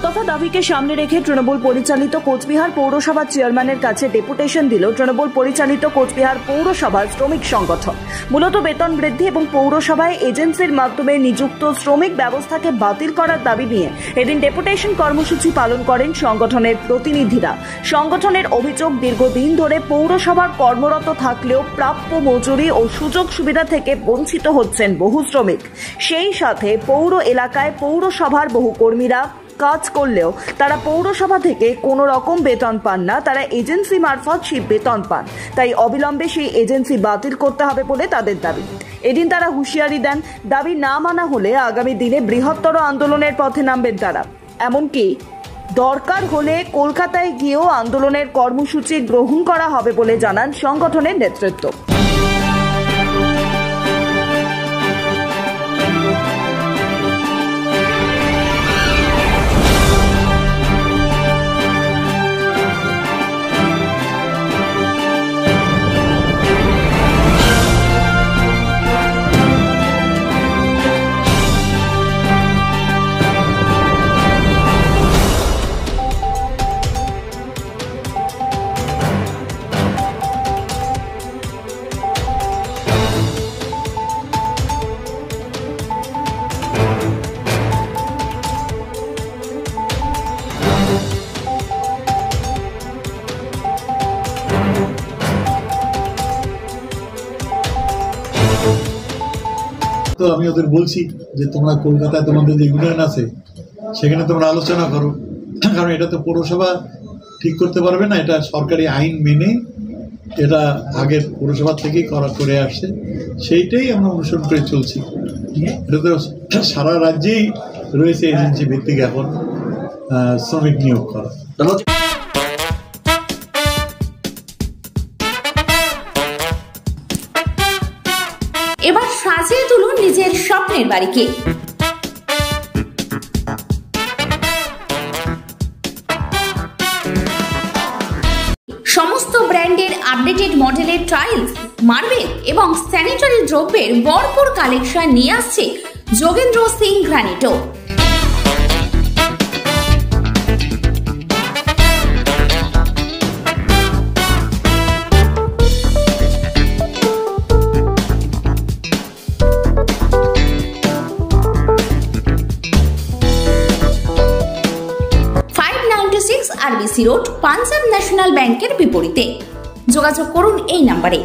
দফা দাবিকে সামনে রেখে তৃণমূল পরিচালিত কোচবিহার পৌরসভার চেয়ারম্যানের কাছে ডেপুটেশন দিল তৃণমূল পরিচালিত কোচবিহার পৌরসভার শ্রমিক সংগঠন। মূলত বেতন বৃদ্ধি এবং পৌরসভায় এজেন্সির মাধ্যমে নিযুক্ত শ্রমিক ব্যবস্থাকে বাতিল করার দাবি নিয়ে এদিন ডেপুটেশন কর্মসূচি পালন করেন সংগঠনের প্রতিনিধিরা। সংগঠনের অভিযোগ, দীর্ঘদিন ধরে পৌরসভার কর্মরত থাকলেও প্রাপ্য মজুরি ও সুযোগ সুবিধা থেকে বঞ্চিত হচ্ছেন বহু শ্রমিক। সেই সাথে পৌর এলাকায় পৌরসভার বহু কর্মীরা কাজ করলেও তারা পৌরসভা থেকে কোনো রকম বেতন পান না, তারা এজেন্সি মারফত সেই বেতন পান। তাই অবিলম্বে সেই এজেন্সি বাতিল করতে হবে বলে তাদের দাবি। এদিন তারা হুঁশিয়ারি দেন, দাবি না মানা হলে আগামী দিনে বৃহত্তর আন্দোলনের পথে নামবেন তারা। এমনকি দরকার হলে কলকাতায় গিয়েও আন্দোলনের কর্মসূচি গ্রহণ করা হবে বলে জানান সংগঠনের নেতৃত্ব। তো আমি ওদের বলছি যে তোমরা কলকাতায় তোমাদের যে ইউনিয়ন আছে সেখানে তোমরা আলোচনা করো, কারণ এটা তো পৌরসভা ঠিক করতে পারবে না, এটা সরকারি আইন মেনে এটা আগের পৌরসভা থেকেই করে আসছে, সেইটাই আমরা অনুসরণ করে চলছি। এটা তো সারা রাজ্যেই রয়েছে এজেন্সি ভিত্তিক এখন শ্রমিক নিয়োগ করা। এবার সাজিয়ে তুলুন নিজের স্বপ্নের বাড়িকে। সমস্ত ব্র্যান্ডের আপডেটেড মডেলের টাইলস, মার্বেল এবং স্যানিটারি দ্রব্যের ভরপুর কালেকশন নিয়ে আসছে Jogendra Singh গ্রানিটো। RBC road, Punjab national ব্যাংকের বিপরীতে। যোগাযোগ করুন এই নাম্বারে।